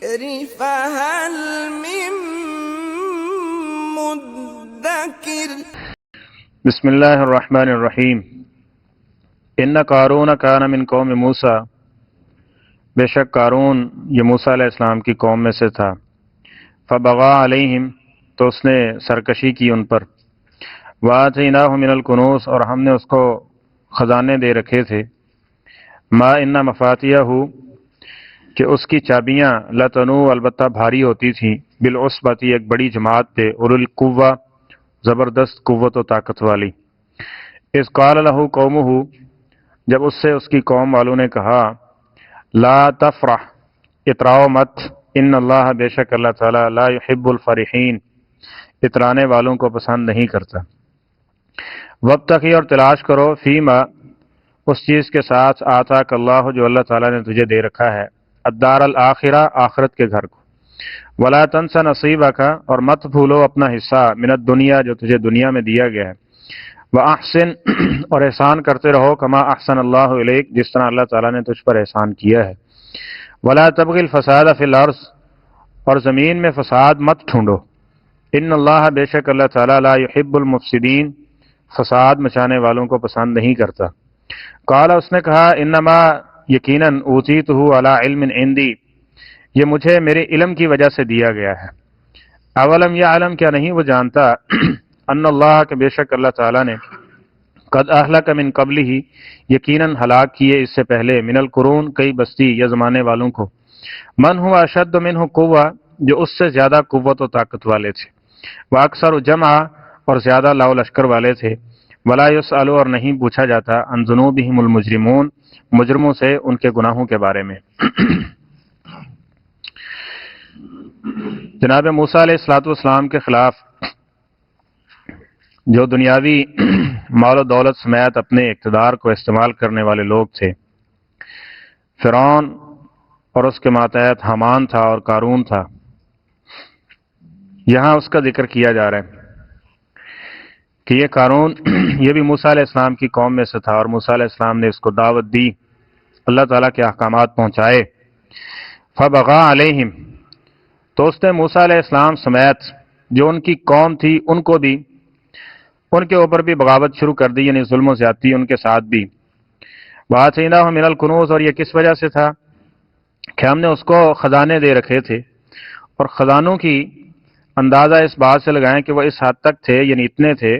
فهل من مدکر۔ بسم اللہ الرحمن الرحیم۔ ان قارون کان من قوم موسیٰ، بے شک قارون یہ موسیٰ علیہ السلام کی قوم میں سے تھا۔ فبغى علیہم، تو اس نے سرکشی کی ان پر۔ وآتیناہ من الکنوز، اور ہم نے اس کو خزانے دے رکھے تھے۔ ما ان مفاتیحہ، کہ اس کی چابیاں لتنو، البتہ بھاری ہوتی تھیں، بالعصبۃ، ایک بڑی جماعت پہ، اولو القوہ، زبردست قوت و طاقت والی۔ اذ قال لہ قومہ، جب اس سے اس کی قوم والوں نے کہا، لا تفرح، اتراؤ مت، ان اللہ، بے شک اللہ تعالیٰ، لا يحب الفرحین، اترانے والوں کو پسند نہیں کرتا۔ وابتغی، اور تلاش کرو، فیما، اس چیز کے ساتھ، آتاک اللہ، جو اللہ تعالیٰ نے تجھے دے رکھا ہے، الدار الآخرہ، آخرت کے گھر کو۔ ولا تنس نصیبک، اور مت بھولو اپنا حصہ، من الدنیا، جو تجھے دنیا میں دیا گیا ہے۔ وأحسن، اور احسان کرتے رہو، کما احسن اللہ الیک، جس طرح اللہ تعالیٰ نے تجھ پر احسان کیا ہے۔ ولا تبغی الفساد فی الارض، اور زمین میں فساد مت ڈھونڈو۔ ان اللہ، بے شک اللہ تعالیٰ، لا يحب المفسدین، فساد مچانے والوں کو پسند نہیں کرتا۔ قال، اس نے کہا، انما، یقیناً، اوتیتہ علی علم عندی، یہ مجھے میرے علم کی وجہ سے دیا گیا ہے۔ اولم یعلم، کیا نہیں وہ جانتا، ان اللہ، کہ بے شک اللہ تعالیٰ نے، قد اہلک من قبلہ، یقیناً ہلاک کیے اس سے پہلے، من القرون، کئی بستی یا زمانے والوں کو، من ہوا اشد منہ قوہ، جو اس سے زیادہ قوت و طاقت والے تھے، واکثر جمع، اور زیادہ لاؤ لشکر والے تھے، ولا یسأل، اور نہیں پوچھا جاتا، عن ذنوبہم المجرمون، مجرموں سے ان کے گناہوں کے بارے میں۔ جناب موسیٰ علیہ السلام کے خلاف جو دنیاوی مال و دولت سمیت اپنے اقتدار کو استعمال کرنے والے لوگ تھے، فرعون اور اس کے ماتحت حامان تھا اور قارون تھا، یہاں اس کا ذکر کیا جا رہا ہے کہ یہ قارون یہ بھی موسیٰ علیہ السلام کی قوم میں سے تھا، اور موسیٰ علیہ السلام نے اس کو دعوت دی، اللہ تعالیٰ کے احکامات پہنچائے۔ فبغى علیہم، تو اس نے موسیٰ علیہ السلام سمیت جو ان کی قوم تھی ان کو بھی، ان کے اوپر بھی بغاوت شروع کر دی، یعنی ظلم و زیادتی ان کے ساتھ بھی۔ وآتیناہ من الکنوز، اور یہ کس وجہ سے تھا کہ ہم نے اس کو خزانے دے رکھے تھے، اور خزانوں کی اندازہ اس بات سے لگائیں کہ وہ اس حد تک تھے، یعنی اتنے تھے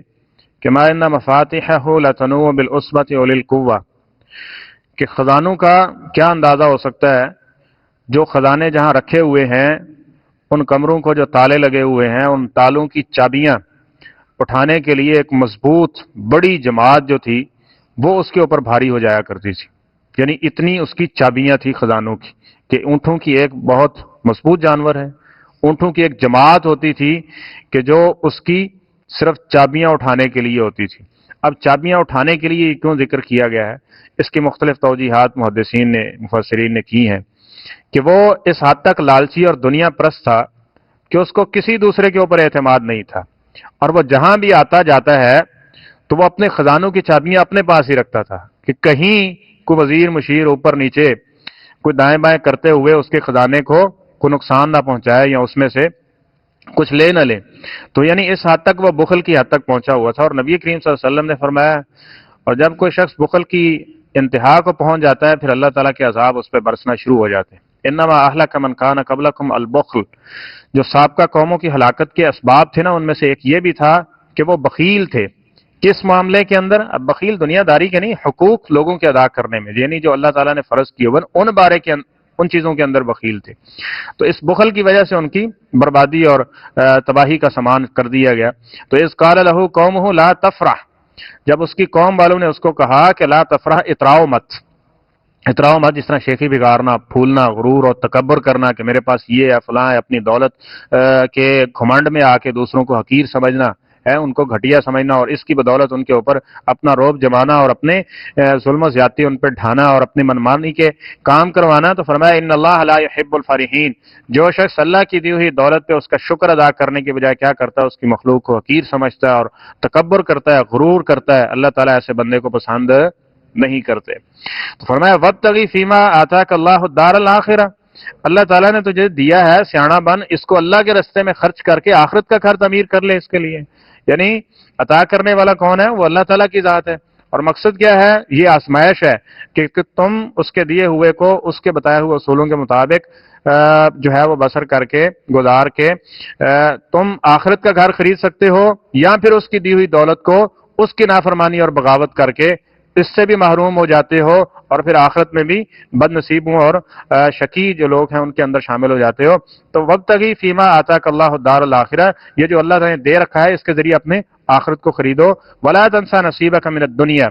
کہ ما ان مفاتیحہ لتنوء بالعصبۃ اولي القوہ، کہ خزانوں کا کیا اندازہ ہو سکتا ہے، جو خزانے جہاں رکھے ہوئے ہیں، ان کمروں کو جو تالے لگے ہوئے ہیں، ان تالوں کی چابیاں اٹھانے کے لیے ایک مضبوط بڑی جماعت جو تھی وہ اس کے اوپر بھاری ہو جایا کرتی تھی، یعنی اتنی اس کی چابیاں تھی خزانوں کی، کہ اونٹوں کی ایک بہت مضبوط جانور ہے، اونٹوں کی ایک جماعت ہوتی تھی کہ جو اس کی صرف چابیاں اٹھانے کے لیے ہوتی تھی۔ اب چابیاں اٹھانے کے لیے کیوں ذکر کیا گیا ہے، اس کی مختلف توجیحات محدثین نے، مفسرین نے کی ہیں، کہ وہ اس حد تک لالچی اور دنیا پرست تھا کہ اس کو کسی دوسرے کے اوپر اعتماد نہیں تھا، اور وہ جہاں بھی آتا جاتا ہے تو وہ اپنے خزانوں کی چابیاں اپنے پاس ہی رکھتا تھا، کہ کہیں کوئی وزیر مشیر اوپر نیچے کوئی دائیں بائیں کرتے ہوئے اس کے خزانے کو کوئی نقصان نہ پہنچائے یا اس میں سے کچھ لے نہ لے۔ تو یعنی اس حد تک وہ بخل کی حد تک پہنچا ہوا تھا، اور نبی کریم صلی اللہ علیہ وسلم نے فرمایا، اور جب کوئی شخص بخل کی انتہا کو پہنچ جاتا ہے پھر اللہ تعالیٰ کے عذاب اس پہ برسنا شروع ہو جاتے ہیں۔ انما اہلک من کان قبلکم البخل، جو سابقہ قوموں کی ہلاکت کے اسباب تھے نا، ان میں سے ایک یہ بھی تھا کہ وہ بخیل تھے۔ کس معاملے کے اندر؟ اب بخیل دنیا داری کے نہیں، حقوق لوگوں کے ادا کرنے میں، یعنی جو اللہ تعالیٰ نے فرض کیے ہوئے ان بارے کے ان چیزوں کے اندر بخیل تھے، تو اس بخل کی وجہ سے ان کی بربادی اور تباہی کا سامان کر دیا گیا۔ تو اذ قال لہ قومہ لا تفرح، جب اس کی قوم والوں نے اس کو کہا کہ لا تفرح، اتراؤ مت، جس طرح شیخی بگاڑنا، پھولنا، غرور اور تکبر کرنا کہ میرے پاس یہ ہے فلاں ہے، اپنی دولت کے گھمنڈ میں آ کے دوسروں کو حقیر سمجھنا ہے، ان کو گھٹیا سمجھنا، اور اس کی بدولت ان کے اوپر اپنا روب جمانا اور اپنے ظلم و زیادتی ان پہ ڈھانا اور اپنی منمانی کے کام کروانا۔ تو فرمایا ان اللہ لا يحب الفرحین، جو شخص اللہ کی دی ہوئی دولت پہ اس کا شکر ادا کرنے کے بجائے کیا کرتا ہے، اس کی مخلوق کو حقیر سمجھتا ہے اور تکبر کرتا ہے، غرور کرتا ہے، اللہ تعالیٰ ایسے بندے کو پسند نہیں کرتے۔ تو فرمایا وابتغی فیما آتاک اللہ الدار الآخرہ، اللہ تعالیٰ نے تجھے دیا ہے، سیاح بن، اس کو اللہ کے راستے میں خرچ کر کے آخرت کا گھر تعمیر کر لے اس کے لیے۔ یعنی عطا کرنے والا کون ہے؟ وہ اللہ تعالیٰ کی ذات ہے، اور مقصد کیا ہے؟ یہ آزمائش ہے کہ تم اس کے دیے ہوئے کو اس کے بتائے ہوئے اصولوں کے مطابق جو ہے وہ بسر کر کے، گزار کے تم آخرت کا گھر خرید سکتے ہو، یا پھر اس کی دی ہوئی دولت کو اس کی نافرمانی اور بغاوت کر کے اس سے بھی محروم ہو جاتے ہو، اور پھر آخرت میں بھی بد نصیبوں اور شقی جو لوگ ہیں ان کے اندر شامل ہو جاتے ہو۔ تو وابتغی فیما آتاک اللہ الدار الآخرہ، یہ جو اللہ تعالیٰ نے دے رکھا ہے اس کے ذریعے اپنے آخرت کو خریدو۔ ولا تنسا نصیبک من الدنیا،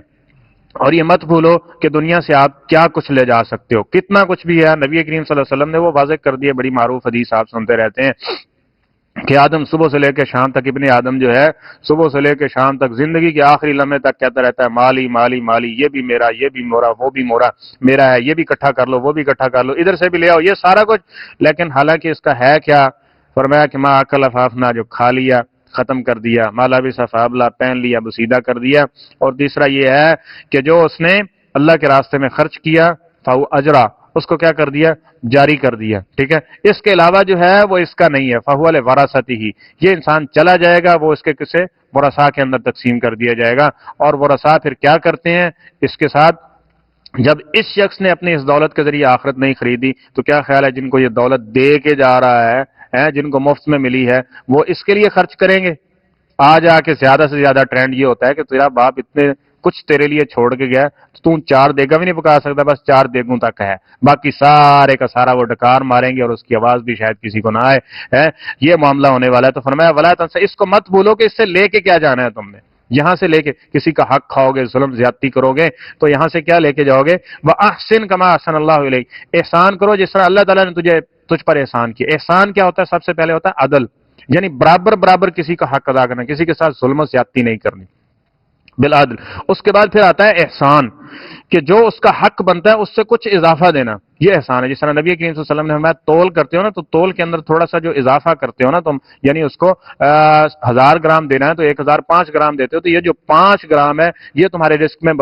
اور یہ مت بھولو کہ دنیا سے آپ کیا کچھ لے جا سکتے ہو، کتنا کچھ بھی ہے۔ نبی کریم صلی اللہ علیہ وسلم نے وہ واضح کر دی ہے، بڑی معروف حدیث آپ سنتے رہتے ہیں کہ آدم صبح سے لے کے شام تک، ابن آدم جو ہے صبح سے لے کے شام تک، زندگی کے آخری لمحے تک کہتا رہتا ہے مالی مالی مالی، یہ بھی میرا، یہ بھی میرا، وہ بھی میرا ہے، یہ بھی اکٹھا کر لو، وہ بھی اکٹھا کر لو، ادھر سے بھی لے آؤ، یہ سارا کچھ۔ لیکن حالانکہ اس کا ہے کیا؟ فرمایا کہ ما اکل افافنا، جو کھا لیا ختم کر دیا، مالا بھی صفابلا، پہن لیا بسیدہ کر دیا، اور تیسرا یہ ہے کہ جو اس نے اللہ کے راستے میں خرچ کیا فہو اجرا، اس کو کیا کر دیا؟ جاری کر دیا، ٹھیک ہے۔ اس کے علاوہ جو ہے وہ اس کا نہیں ہے، فہو لوراثتہ، یہ انسان چلا جائے گا، وہ اس کے کسے ورثاء کے اندر تقسیم کر دیا جائے گا۔ اور ورثاء پھر کیا کرتے ہیں اس کے ساتھ؟ جب اس شخص نے اپنی اس دولت کے ذریعے آخرت نہیں خریدی تو کیا خیال ہے جن کو یہ دولت دے کے جا رہا ہے، جن کو مفت میں ملی ہے، وہ اس کے لیے خرچ کریں گے؟ آج آ کے زیادہ سے زیادہ ٹرینڈ یہ ہوتا ہے کہ تیرا باپ اتنے کچھ تیرے لیے چھوڑ کے گیا تو چار دیگا بھی نہیں پکا سکتا، بس 4 دیگوں تک ہے، باقی سارے کا سارا وہ ڈکار ماریں گے اور اس کی آواز بھی شاید کسی کو نہ آئے ہے، یہ معاملہ ہونے والا ہے۔ تو فرمایا ولا تنسا، اس کو مت بھولو کہ اس سے لے کے کیا جانا ہے تم نے، یہاں سے لے کے کسی کا حق کھاؤ گے، ظلم زیادتی کرو گے تو یہاں سے کیا لے کے جاؤ گے؟ وَأَحْسِن كَمَا أَحْسَنَ اللَّهُ إِلَيْكَ، احسان کرو جس طرح اللہ تعالیٰ نے تجھ پر احسان کیا۔ احسان کیا ہوتا ہے؟ سب سے پہلے ہوتا ہے عدل، یعنی برابر کسی کا حق ادا کرنا، کسی کے ساتھ ظلم و زیادتی نہیں کرنی بالعدل۔ اس کے بعد پھر آتا ہے احسان، کہ جو اس کا حق بنتا ہے اس سے کچھ اضافہ دینا، یہ احسان ہے۔ جس طرح نبی کریم صلی اللہ علیہ وسلم نے ہمیں تول کرتے ہو نا، تو تول کے اندر تھوڑا سا جو اضافہ کرتے ہو نا تم، یعنی اس کو 1000 گرام دینا ہے تو 1005 گرام دیتے ہو، تو یہ جو 5 گرام ہے یہ تمہارے رزق میں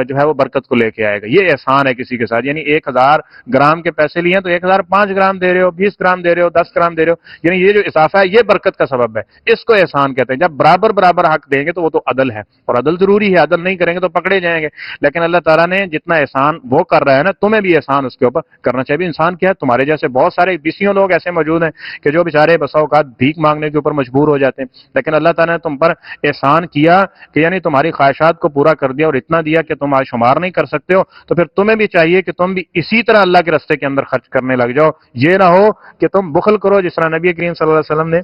جو ہے وہ برکت کو لے کے آئے گا، یہ احسان ہے کسی کے ساتھ۔ یعنی 1000 گرام کے پیسے لیے ہیں تو 1005 گرام دے رہے ہو، 20 گرام دے رہے ہو، 10 گرام دے رہے ہو، یعنی یہ جو اضافہ ہے یہ برکت کا سبب ہے، اس کو احسان کہتے ہیں۔ جب برابر حق دیں گے تو وہ تو عدل ہے، اور عدل ضروری ہے، عدل نہیں کریں گے تو پکڑے جائیں گے۔ لیکن اللہ تعالیٰ نے جتنا احسان وہ کر رہا ہے نا، تمہیں بھی احسان اس کے اوپر کرنا چاہیے۔ انسان کیا ہے، تمہارے جیسے بہت سارے بیسیوں لوگ ایسے موجود ہیں کہ جو بیچارے بسا اوقات بھیک مانگنے کے اوپر مجبور ہو جاتے ہیں، لیکن اللہ تعالیٰ نے تم پر احسان کیا کہ یعنی تمہاری خواہشات کو پورا کر دیا اور اتنا دیا کہ تم آج شمار نہیں کر سکتے ہو، تو پھر تمہیں بھی چاہیے کہ تم بھی اسی طرح اللہ کے راستے کے اندر خرچ کرنے لگ جاؤ۔ یہ نہ ہو کہ تم بخل کرو، جس طرح نبی کریم صلی اللہ علیہ وسلم نے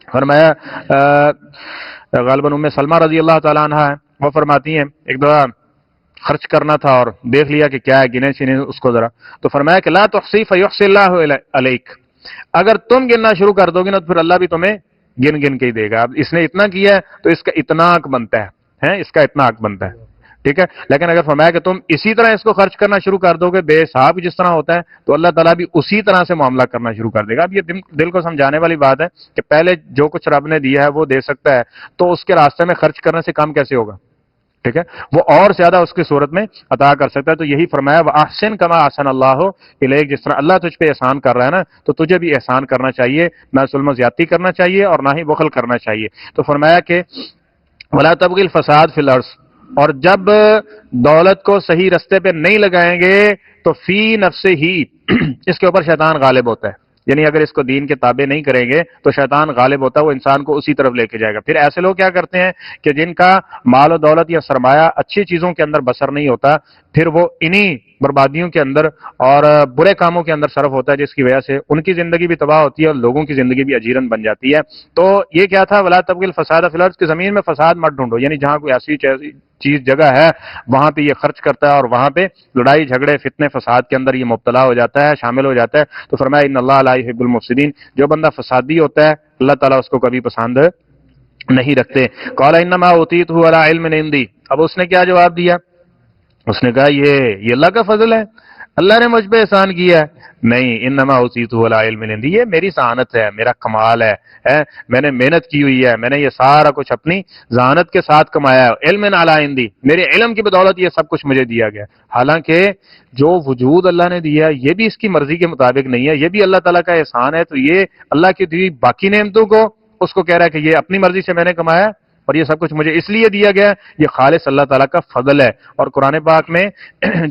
فرمایا، غالباً ام سلمہ رضی اللہ تعالیٰ عنہ ہے، وہ فرماتی ہیں ایک دفعہ خرچ کرنا تھا اور دیکھ لیا کہ کیا ہے، گنے چنے اس کو ذرا، تو فرمایا کہ لا تحصی فیحصی اللہ علیک، اگر تم گننا شروع کر دو گے نا تو پھر اللہ بھی تمہیں گن کے ہی دے گا۔ اب اس نے اتنا کیا ہے تو اس کا اتنا حق بنتا ہے، اس کا اتنا حق بنتا ہے، ٹھیک ہے۔ لیکن اگر فرمایا کہ تم اسی طرح اس کو خرچ کرنا شروع کر دو گے بے حساب جس طرح ہوتا ہے، تو اللہ تعالیٰ بھی اسی طرح سے معاملہ کرنا شروع کر دے گا۔ اب یہ دل کو سمجھانے والی بات ہے کہ پہلے جو کچھ رب نے دیا ہے وہ دے سکتا ہے، تو اس کے راستے میں خرچ کرنے سے کام کیسے ہوگا، ٹھیک ہے، وہ اور زیادہ اس کی صورت میں عطا کر سکتا ہے۔ تو یہی فرمایا وَأَحْسِن كَمَا أَحْسَنَ اللَّهُ إِلَيْكَ، جس طرح اللہ تجھ پہ احسان کر رہا ہے نا تو تجھے بھی احسان کرنا چاہیے، نہ ظلم و زیادتی کرنا چاہیے اور نہ ہی بخل کرنا چاہیے۔ تو فرمایا کہ وَلَا تَبْغِ الْفَسَادَ فِي الْأَرْضِ، اور جب دولت کو صحیح رستے پہ نہیں لگائیں گے تو فی نفسہ ہی، اس کے اوپر شیطان غالب ہوتا ہے، یعنی اگر اس کو دین کے تابع نہیں کریں گے تو شیطان غالب ہوتا ہے، وہ انسان کو اسی طرف لے کے جائے گا۔ پھر ایسے لوگ کیا کرتے ہیں کہ جن کا مال و دولت یا سرمایہ اچھی چیزوں کے اندر بسر نہیں ہوتا، پھر وہ انہی بربادیوں کے اندر اور برے کاموں کے اندر صرف ہوتا ہے، جس کی وجہ سے ان کی زندگی بھی تباہ ہوتی ہے اور لوگوں کی زندگی بھی اجیرن بن جاتی ہے۔ تو یہ کیا تھا، ولا تبغ الفساد فی الارض، کہ زمین میں فساد مت ڈھونڈو، یعنی جہاں کوئی ایسی چیز جگہ ہے وہاں پہ یہ خرچ کرتا ہے اور وہاں پہ لڑائی جھگڑے فتنے فساد کے اندر یہ مبتلا ہو جاتا ہے، شامل ہو جاتا ہے۔ تو فرمایا ان اللہ لا یحب المفسدین، جو بندہ فسادی ہوتا ہے اللہ تعالیٰ اس کو کبھی پسند نہیں رکھتے۔ قال انما اوتیتہ علی علم عندی، اب اس نے کیا جواب دیا، اس نے کہا یہ اللہ کا فضل ہے، اللہ نے مجھ پہ احسان کیا ہے؟ نہیں، انما اوتیتہ علی علم عندی، یہ میری ذہانت ہے، میرا کمال ہے، میں نے محنت کی ہوئی ہے، میں نے یہ سارا کچھ اپنی ذہانت کے ساتھ کمایا ہے، علم علی عندی، میرے علم کی بدولت یہ سب کچھ مجھے دیا گیا۔ حالانکہ جو وجود اللہ نے دیا یہ بھی اس کی مرضی کے مطابق نہیں ہے، یہ بھی اللہ تعالیٰ کا احسان ہے، تو یہ اللہ کی دی باقی نعمتوں کو اس کو کہہ رہا ہے کہ یہ اپنی مرضی سے میں نے کمایا اور یہ سب کچھ مجھے اس لیے دیا گیا، یہ خالص اللہ تعالیٰ کا فضل ہے۔ اور قرآن پاک میں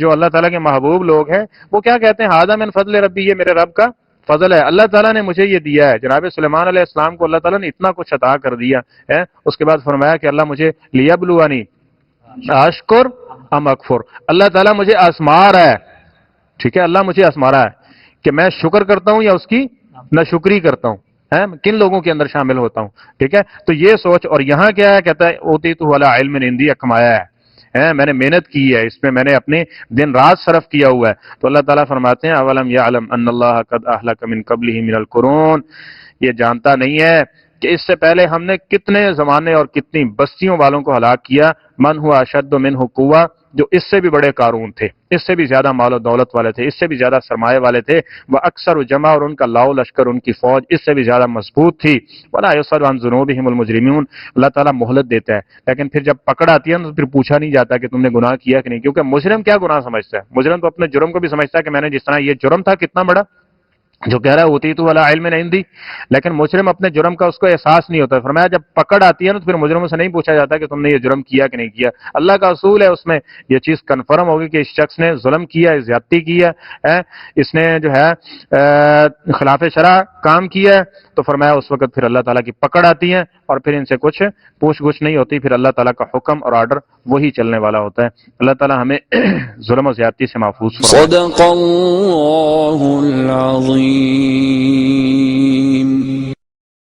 جو اللہ تعالیٰ کے محبوب لوگ ہیں وہ کیا کہتے ہیں؟ ھذا من فضل ربی، یہ میرے رب کا فضل ہے، اللہ تعالیٰ نے مجھے یہ دیا ہے۔ جناب سلیمان علیہ السلام کو اللہ تعالیٰ نے اتنا کچھ عطا کر دیا ہے، اس کے بعد فرمایا کہ اللہ مجھے لیبلونی اشکر ام اکفر، اللہ تعالیٰ مجھے آزما رہا ہے، ٹھیک ہے، اللہ مجھے آزما رہا ہے کہ میں شکر کرتا ہوں یا اس کی ناشکری کرتا ہوں، کن لوگوں کے اندر شامل ہوتا ہوں، ٹھیک ہے۔ تو یہ سوچ، اور یہاں کیا ہے؟ کہتا ہے اوتیتہ علی علم عندی، کمایا ہے، میں نے محنت کی ہے، اس میں میں نے اپنے دن رات صرف کیا ہوا ہے۔ تو اللہ تعالیٰ فرماتے ہیں اولم یعلم ان اللہ قد اہلک من قبلہ من القرون، یہ جانتا نہیں ہے کہ اس سے پہلے ہم نے کتنے زمانے اور کتنی بستیوں والوں کو ہلاک کیا، من ہوا اشد منہ قوہ، جو اس سے بھی بڑے قارون تھے، اس سے بھی زیادہ مال و دولت والے تھے، اس سے بھی زیادہ سرمایہ والے تھے، وہ اکثر جمع، اور ان کا لاؤ لشکر، ان کی فوج اس سے بھی زیادہ مضبوط تھی۔ ولا یسأل عن ذنوبہم المجرمون، اللہ تعالیٰ مہلت دیتا ہے، لیکن پھر جب پکڑ آتی ہے تو پھر پوچھا نہیں جاتا کہ تم نے گناہ کیا کہ نہیں، کیونکہ مجرم کیا گناہ سمجھتا ہے؟ مجرم تو اپنے جرم کو بھی سمجھتا ہے کہ میں نے جس طرح یہ جرم تھا کتنا بڑا، جو کہہ رہا ہے اوتیتہ علی علم عندی، لیکن مجرم اپنے جرم کا اس کو احساس نہیں ہوتا۔ فرمایا جب پکڑ آتی ہے نا تو پھر مجرموں سے نہیں پوچھا جاتا کہ تم نے یہ جرم کیا کہ نہیں کیا، اللہ کا اصول ہے، اس میں یہ چیز کنفرم ہوگی کہ اس شخص نے ظلم کیا ہے، زیادتی کی ہے، اس نے جو ہے خلاف شرع کام کیا ہے، تو فرمایا اس وقت پھر اللہ تعالیٰ کی پکڑ آتی ہے اور پھر ان سے کچھ پوچھ گچھ نہیں ہوتی، پھر اللہ تعالیٰ کا حکم اور آرڈر وہی چلنے والا ہوتا ہے۔ اللہ تعالیٰ ہمیں ظلم و زیادتی سے محفوظ فرمائے۔ صدق اللہ العظیم۔